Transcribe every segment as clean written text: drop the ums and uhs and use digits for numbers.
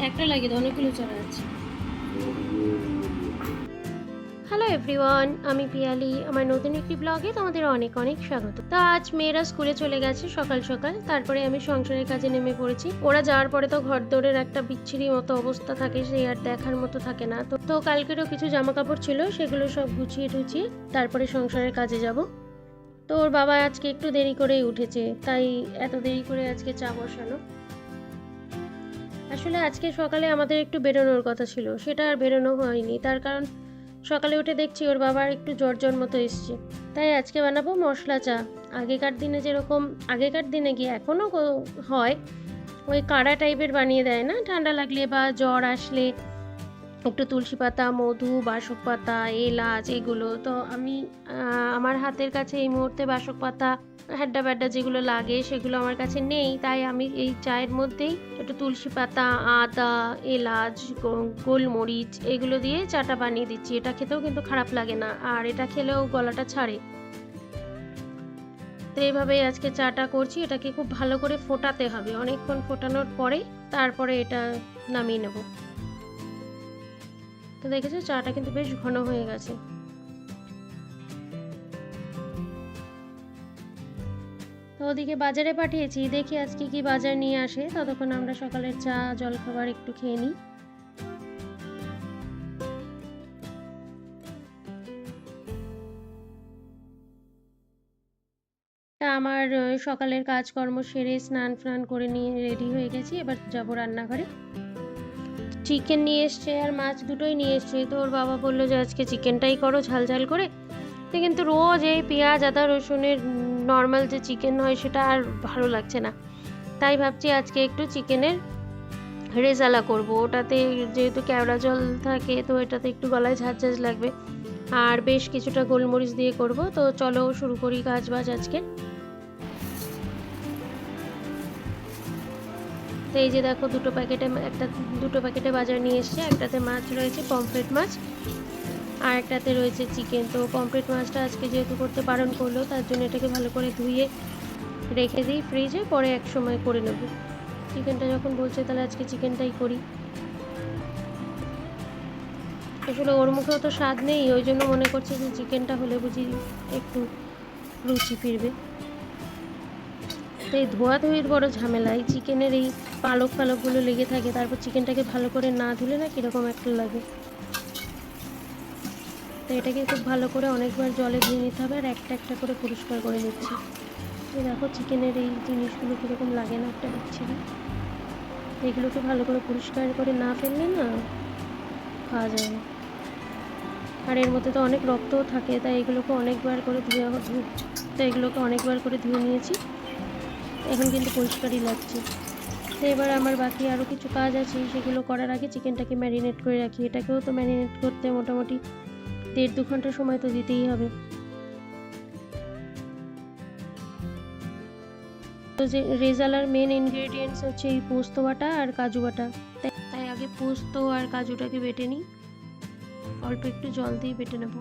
একটা লাগিয়ে দাও, অনেকগুলো চারা আছে। হ্যালো এভরিওয়ান, আমি পিয়ালি। আমার নতুন একটি ব্লগে তোমাদের অনেক অনেক স্বাগত। তো আজ মেয়েরা স্কুলে চলে গেছে সকাল সকাল, তারপরে আমি সংসারের কাজে নেমে পড়েছি। ওরা যাওয়ার পরে তো ঘর দৌড়ের একটা বিচ্ছিরি মতো অবস্থা থাকে, সেই আর দেখার মতো থাকে না। তো কালকেরও কিছু জামা কাপড় ছিল, সেগুলো সব গুছিয়ে টুছিয়ে তারপরে সংসারের কাজে যাব। তো ওর বাবা আজকে একটু দেরি করেই উঠেছে, তাই এত দেরি করে আজকে চা বসানো। আসলে আজকে সকালে আমাদের একটু বেরোনোর কথা ছিল, সেটা আর বেরোনো হয়নি। তার কারণ সকালে উঠে দেখছি ওর বাবার একটু জ্বর জ্বর মতো এসছে, তাই আজকে বানাবো মশলা চা। আগেকার দিনে যেরকম, আগেকার দিনে গিয়ে এখনও হয়, ওই কাড়া টাইপের বানিয়ে দেয় না, ঠান্ডা লাগলে বা জ্বর আসলে একটু তুলসী পাতা, মধু, বাসক পাতা, এলাচ, এগুলো তো আমি আমার হাতের কাছে এই মুহূর্তে বাসক পাতা, হ্যাড্ডা ব্যাড্ডা যেগুলো লাগে সেগুলো আমার কাছে নেই, তাই আমি এই চায়ের মধ্যেই একটু তুলসী পাতা, আদা, এলাচ, গোলমরিচ এগুলো দিয়ে চাটা বানিয়ে দিচ্ছি। এটা খেতেও কিন্তু খারাপ লাগে না, আর এটা খেলেও গলাটা ছাড়ে। তো এইভাবেই আজকে চাটা করছি। এটাকে খুব ভালো করে ফোটাতে হবে, অনেকক্ষণ ফোটানোর পরে তারপরে এটা নামিয়ে নেব। তো দেখেছো চাটা কিন্তু বেশ ঘন হয়ে গেছে। তো ওদিকে বাজারে পাঠিয়েছি, দেখি আজকে কি বাজার নিয়ে আসে। ততক্ষণ আমরা সকালের চা জলখাবার একটু খেয়ে নিই। তা আমার সকালের কাজকর্ম সেরে স্নান ফ্নান করে নিয়ে রেডি হয়ে গেছি, এবার যাব রান্নাঘরে। চিকেন নিয়ে এসছে আর মাছ দুটোই নিয়ে এসছে। তো ওর বাবা বললো যে আজকে চিকেনটাই করো ঝাল ঝাল করে। তো কিন্তু রোজ এই পেঁয়াজ আদা রসুনের নর্মাল যে চিকেন হয় সেটা আর ভালো লাগছে না, তাই ভাবছি আজকে একটু চিকেনের রেজালা করব। ওটাতে যেহেতু কেওড়া জল থাকে, তো এটাতে একটু গলায় ঝাঁঝ ঝাঁঝ লাগবে, আর বেশ কিছুটা গোলমরিচ দিয়ে করব। তো চলো শুরু করি কাজ বাজ আজকে। তো এই যে দেখো দুটো প্যাকেটে বাজার নিয়ে এসছে। একটাতে মাছ রয়েছে, পমফ্রেট মাছ, আর একটাতে রয়েছে চিকেন। তো পমফ্রেট মাছটা আজকে যেহেতু করতে বারণ করলো, তার জন্য এটাকে ভালো করে ধুয়ে রেখে দিই ফ্রিজে, পরে এক সময় করে নেব। চিকেনটা যখন বলছে তাহলে আজকে চিকেনটাই করি। আসলে ওর মুখেও তো স্বাদ নেই, ওই জন্য মনে করছে যে চিকেনটা হলে বুঝি একটু রুচি ফিরবে। তো এই ধোয়াধুয়ির বড় ঝামেলা, এই চিকেনের এই পালকগুলো লেগে থাকে, তারপর চিকেনটাকে ভালো করে না ধুলে না কীরকম একটা লাগে। তো এটাকে খুব ভালো করে অনেকবার জলে ধুয়ে নিতে হবে, আর একটা একটা করে পরিষ্কার করে নিচ্ছি। এই দেখো চিকেনের এই জিনিসগুলো কীরকম লাগে না, একটা বিচ্ছিরি। এগুলোকে ভালো করে পরিষ্কার করে না ফেললে না খাওয়া যায় না। আর এর মধ্যে তো অনেক রক্তও থাকে, তাই এগুলোকে অনেকবার করে ধুয়ে নিয়েছি। এখন কিন্তু পরিষ্কারই লাগছে। তো এবার আমার বাকি আরও কিছু কাজ আছে, সেগুলো করার আগে চিকেনটাকে ম্যারিনেট করে রাখি। এটাকেও তো ম্যারিনেট করতে মোটামুটি 1.5-2 ঘন্টা সময় তো দিতেই হবে। তো যে রেজালার মেন ইনগ্রেডিয়েন্টস হচ্ছে এই পোস্ত বাটা আর কাজু বাটা। তাই আগে পোস্ত আর কাজুটাকে বেটে নিই, অল্প একটু জল দিয়ে বেটে নেব।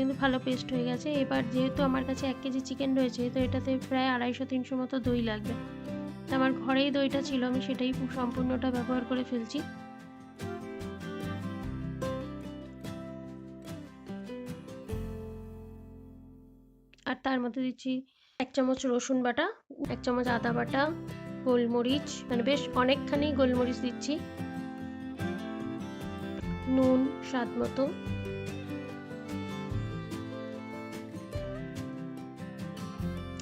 কিন্তু ভালো পেস্ট হয়ে গেছে। এবার যেহেতু আমার কাছে 1 কেজি চিকেন রয়েছে, তো এটাতে প্রায় 250-300 মতো দই লাগবে। আমার ঘরেই দইটা ছিল, আমি সেটাই সম্পূর্ণটা ব্যবহার করে ফেলছি। আর তার মধ্যে দিচ্ছি 1 চামচ রসুন বাটা, 1 চামচ আদা বাটা, গোলমরিচ, মানে বেশ অনেকখানি গোলমরিচ দিচ্ছি, নুন স্বাদ মতো,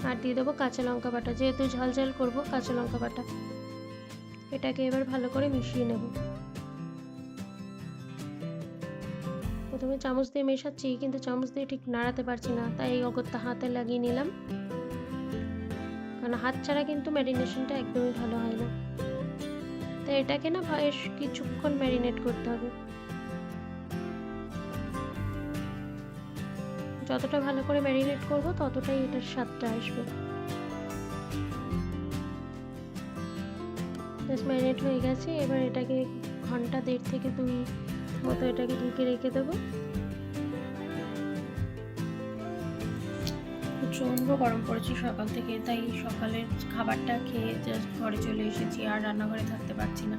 আর দিয়ে দেবো কাঁচা লঙ্কা বাটা। যেহেতু ঝাল ঝাল করবো, কাঁচা লঙ্কা বাটা। এটাকে এবার ভালো করে মিশিয়ে নেব। প্রথমে চামচ দিয়ে মেশাচ্ছি, কিন্তু চামচ দিয়ে ঠিক নাড়াতে পারছি না, তাই এই অগত্যা হাতে লাগিয়ে নিলাম, কারণ হাত ছাড়া কিন্তু ম্যারিনেশনটা একদমই ভালো হয় না। তাই এটাকে না বেশ কিছুক্ষণ ম্যারিনেট করতে হবে। যতটা ভালো করে ম্যারিনেট করবো ততটাই এটার স্বাদটা আসবে। বেশ ম্যারিনেট হয়ে গেছে। এবার এটাকে 1.5 থেকে 2 মতো এটাকে ঢেকে রেখে দেবো। প্রচণ্ড গরম পড়েছে সকাল থেকে, তাই সকালের খাবারটা খেয়ে জাস্ট ঘরে চলে এসেছি, আর রান্নাঘরে থাকতে পারছি না।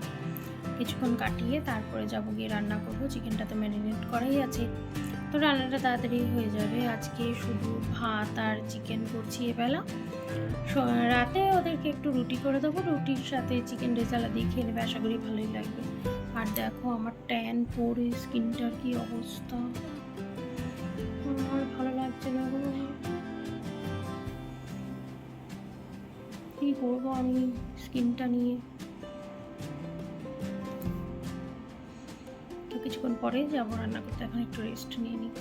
কিছুক্ষণ কাটিয়ে তারপরে যাবো গিয়ে রান্না করব। চিকেনটা তো ম্যারিনেট করাই আছে, তো রান্নাটা তাড়াতাড়ি হয়ে যাবে। আজকে শুধু ভাত আর চিকেন করছি এবেলা। রাতে ওদেরকে একটু রুটি করে দেবো, রুটির সাথে চিকেন রেজালা দিয়ে খেয়ে নেবে, আশা করি ভালোই লাগবে। আর দেখো আমার ট্যান পরে স্কিনটার কি অবস্থা, আমার ভালো লাগছে না। কি করবো আমি স্কিনটা নিয়ে? তো কিছুক্ষণ পরে যাবো রান্না করতে, এখন একটু রেস্ট নিয়ে নিই।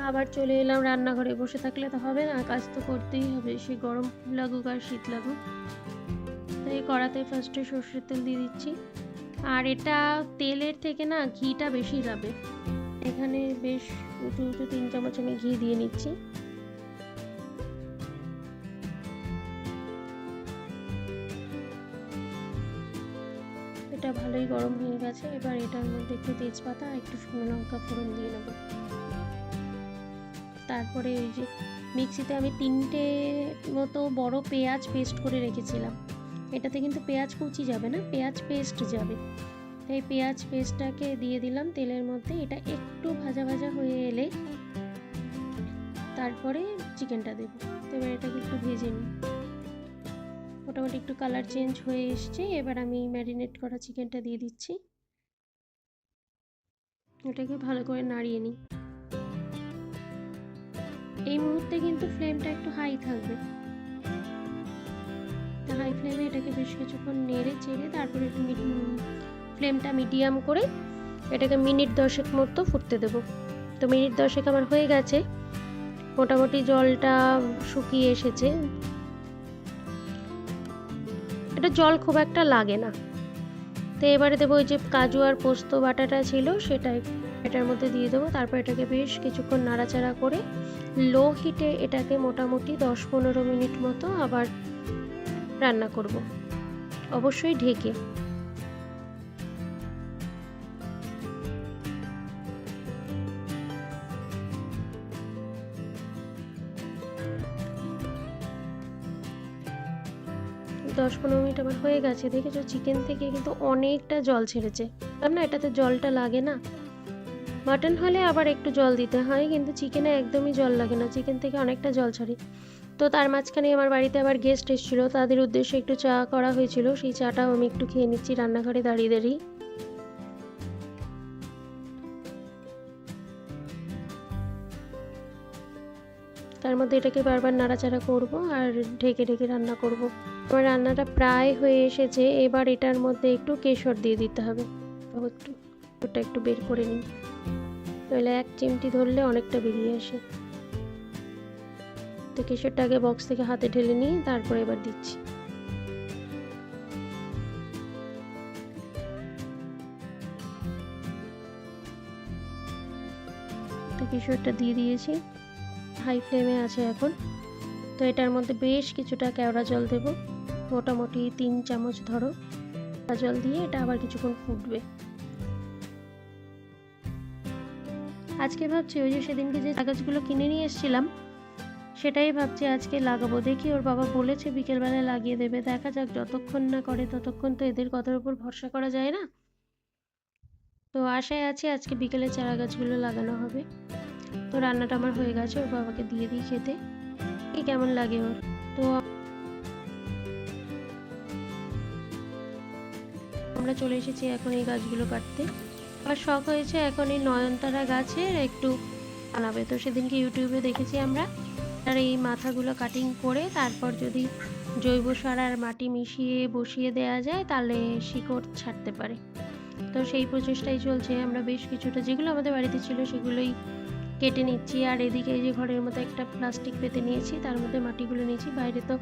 আবার চলে এলাম রান্নাঘরে। বসে থাকলে তো হবে না, কাজ তো করতেই হবে, সে গরম লাগুক আর শীত লাগুক। তাই কড়াতে ফার্স্টে সর্ষের তেল দিয়ে দিচ্ছি। আর এটা তেলের থেকে না ঘিটা বেশি যাবে। এখানে বেশ উঁচু উঁচু 3 চামচ আমি ঘি দিয়ে নিচ্ছি। এটা ভালোই গরম হয়ে গেছে। এবার এটার মধ্যে একটু তেজপাতা আর একটু শুকনো লঙ্কা ফোড়ন দিয়ে নেব। তারপরে ওই যে মিক্সিতে আমি 3টে মতো বড় পেঁয়াজ পেস্ট করে রেখেছিলাম। এটাতে কিন্তু পেঁয়াজ কুচি যাবে না, পেঁয়াজ পেস্ট যাবে। এই পেঁয়াজ পেস্টটাকে দিয়ে দিলাম তেলের মধ্যে। এটা একটু ভাজা ভাজা হয়ে এলে তারপরে চিকেনটা দেবো। এবার এটাকে একটু ভেজে নিই। মোটামুটি একটু কালার চেঞ্জ হয়ে এসছে। এবার আমি ম্যারিনেট করা চিকেনটা দিয়ে দিচ্ছি। এটাকে ভালো করে নাড়িয়ে নিই। এই মুহূর্তে কিন্তু ফ্লেমটা একটু হাই থাকবে। হাই ফ্লেমে এটাকে বেশ কিছুক্ষণ নেড়ে চেড়ে তারপরে ফ্লেমটা মিডিয়াম করে এটাকে মিনিট 10 মতো ফুটতে দেব। তো মিনিট 10 আমার হয়ে গেছে, মোটামুটি জলটা শুকিয়ে এসেছে। এটা জল খুব একটা লাগে না। তো এবারে দেবো ওই যে কাজু আর পোস্ত বাটাটা ছিল সেটাই এটার মধ্যে দিয়ে দেবো। তারপর এটাকে বেশ কিছুক্ষণ নাড়াচাড়া করে লো হিটে এটাকে মোটামুটি 10-15 মিনিট মতো আবার রান্না করব, অবশ্যই ঢেকে। দশ 15 মিনিট আমার হয়ে গেছে। দেখেছো চিকেন থেকে কিন্তু অনেকটা জল ছেড়েছে। না এটাতে জলটা লাগে না। মাটন হলে আবার একটু জল দিতে হয়, কিন্তু চিকেনে একদমই জল লাগে না, চিকেন থেকে অনেকটা জল ছাড়ে। তো তার মাঝখানে আমার বাড়িতে আবার গেস্ট এসেছিলো, তাদের উদ্দেশ্যে একটু চা করা হয়েছিল, সেই চাটাও আমি একটু খেয়ে নিচ্ছি রান্নাঘরে দাঁড়িয়ে দাঁড়িয়ে। তার মধ্যে এটাকে বারবার নাড়াচাড়া করব আর ঢেকে ঢেকে রান্না করব। আমার রান্নাটা প্রায় হয়ে এসেছে। এবার এটার মধ্যে একটু কেশর দিয়ে দিতে হবে। ওটা একটু বের করে নিই, তাহলে 1 চিমটি ধরলে অনেকটা বেরিয়ে আসে। তো কেশরটাকে বক্স থেকে হাতে ঢেলে নিয়ে তারপরে এবার দিচ্ছি। তো কেশরটা দিয়ে দিয়েছি, হাই ফ্লেমে আছে এখন। তো এটার মধ্যে বেশ কিছুটা কেওড়া জল দেব, মোটামুটি 3 চামচ ধরো। জল দিয়ে এটা আবার কিছুক্ষণ ফুটবে। আজকে ভাবছি ওই যে সেদিনকে যে কাগজগুলো কিনে নিয়ে এসেছিলাম সেটাই ভাবছি আজকে লাগাবো। দেখি ওর বাবা বলেছে বিকেলবেলায় লাগিয়ে দেবে, দেখা যাক। যতক্ষণ না করে ততক্ষণ তো এদের কথার উপর ভরসা করা যায় না। তো আশায় আছি আজকে বিকেলে চারা গাছগুলো লাগানো হবে। তো রান্নাটা আমার হয়ে গেছে, ওর বাবাকে দিয়ে দিই খেতে। কি কেমন লাগে ওর। তো আমরা চলে এসেছি এখন এই গাছগুলো কাটতে। আমার শখ হয়েছে এখন এই নয়নতারা গাছের একটু বানাবে। তো সেদিনকে ইউটিউবে দেখেছি আমরা, আর এই মাথাগুলো কাটিং করে তারপর যদি জৈব সার আর মাটি মিশিয়ে বসিয়ে দেওয়া যায় তাহলে শিকড় ছাড়তে পারে। তো সেই প্রচেষ্টাই চলছে। আমরা বেশ কিছুটা যেগুলো আমাদের বাড়িতে ছিল সেগুলোই কেটে নিচ্ছি। আর এদিকে এই যে ঘরের মধ্যে একটা প্লাস্টিক পেতে নিয়েছি, তার মধ্যে মাটিগুলো নিয়েছি। বাইরে তো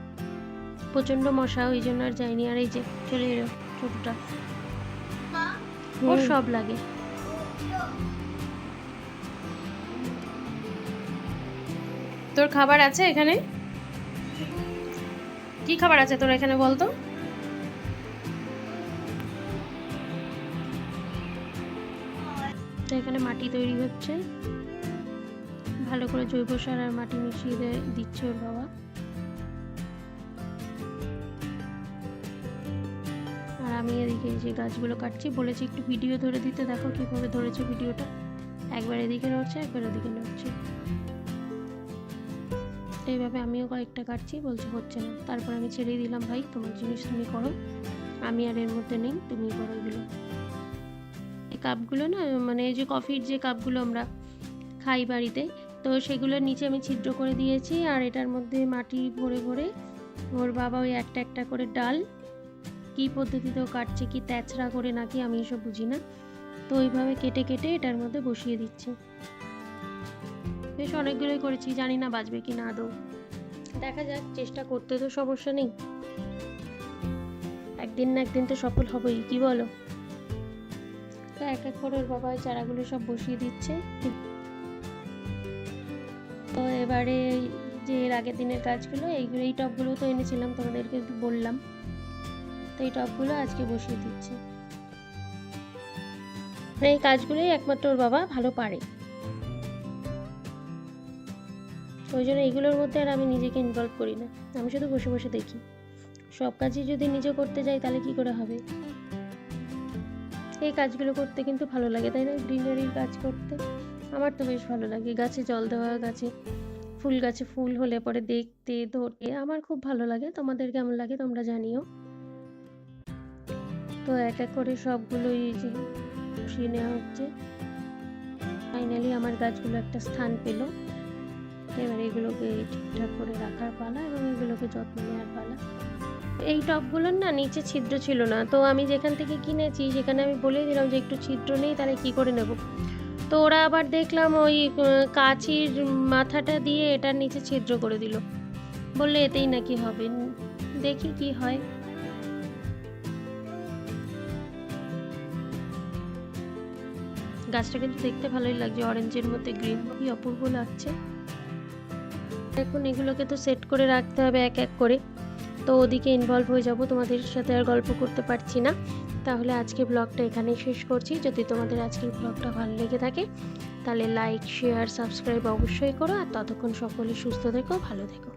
প্রচণ্ড মশা, ওই জন্য আর যাইনি। আর এই যে চলে এলো ছোটটা, ওর সব লাগে। তোর খাবার আছে এখানে? কি খাবার আছে তোর এখানে বলতো? তো এখানে মাটি তৈরি হচ্ছে, ভালো করে জৈব সার আর মাটি মিশিয়ে দিচ্ছে ওর বাবা। আর আমি এদিকে এই যে গাছগুলো কাটছি, বলেছি একটু ভিডিও ধরে দিতে, দেখো কীভাবে ধরেছে ভিডিওটা, একবার এদিকে নড়ছে একবার ওদিকে নড়ছে। এইভাবে আমিও কয়েকটা কাটছি, বলছে হচ্ছে না। তারপর আমি ছেড়েই দিলাম, ভাই তোমার জিনিস তুমি করো, আমি আর এর মধ্যে নেই, তুমি করো এগুলো। এই কাপগুলো না, মানে এই যে কফির যে কাপগুলো আমরা খাই বাড়িতে, তো সেগুলোর নিচে আমি ছিদ্র করে দিয়েছি, আর এটার মধ্যে মাটি ভরে ভরে ওর বাবা ওই একটা একটা করে ডাল কী পদ্ধতিতেও কাটছে, কি তেচড়া করে নাকি আমি এসব বুঝি না, তো ওইভাবে কেটে কেটে এটার মধ্যে বসিয়ে দিচ্ছে। বেশ অনেকগুলোই করেছি, জানি না বাজবে কি না আদৌ, দেখা যাক, চেষ্টা করতে তো সমস্যা নেই, একদিন না একদিন তো সফল হবেই, কি বলো? তো এক এক করে ওর বাবা চারাগুলো সব বসিয়ে দিচ্ছে। তো এবারে যে এর আগের দিনের কাজগুলো, এইগুলো এই টবগুলো তো এনেছিলাম তোমাদেরকে বললাম, তো এই টবগুলো আজকে বসিয়ে দিচ্ছে। এই কাজগুলোই একমাত্র ওর বাবা ভালো পারে, ওই জন্য এইগুলোর মধ্যে আর আমি নিজেকে ইনভলভ করি না, আমি শুধু বসে বসে দেখি। সব কাজই যদি নিজে করতে যাই তাহলে কি করে হবে? এই কাজগুলো করতে কিন্তু ভালো লাগে, তাই না? গ্রিনারির কাজ করতে আমার তো বেশ ভালো লাগে, গাছে জল দেওয়া, গাছে ফুল হলে পরে দেখতে ধরতে আমার খুব ভালো লাগে। তোমাদের কেমন লাগে তোমরা জানিও। তো এক এক করে সবগুলোই যে বসিয়ে নেওয়া হচ্ছে। ফাইনালি আমার গাছগুলো একটা স্থান পেল, এবার এগুলোকে ঠিকঠাক করে রাখার পালা এবং এগুলোকে যত্ন নেওয়ার পালা। এই টবগুলোর না নিচে ছিদ্র ছিল না, তো আমি যেখান থেকে কিনেছি সেখানে আমি বলে দিলাম যে একটু ছিদ্র নেই, তাহলে কি করে নেব। তো ওরা আবার দেখলাম ওই কাঁচির মাথাটা দিয়ে এটার নিচে ছিদ্র করে দিল, বললে এতেই নাকি হবে, দেখি কি হয়। গাছটা কিন্তু দেখতে ভালোই লাগছে, অরেঞ্জের মধ্যে গ্রিন, কি অপূর্ব লাগছে। এখন এগুলোকে তো সেট করে রাখতে হবে এক এক করে, তো ওদিকে ইনভলভ হয়ে যাব, তোমাদের সাথে আর গল্প করতে পারছি না। তাহলে আজকে ব্লগটা এখানেই শেষ করছি। যদি তোমাদের আজকের ব্লগটা ভালো লেগে থাকে তাহলে লাইক, শেয়ার, সাবস্ক্রাইব অবশ্যই করো, আর ততক্ষণ সকলে সুস্থ থেকো, ভালো থেকো।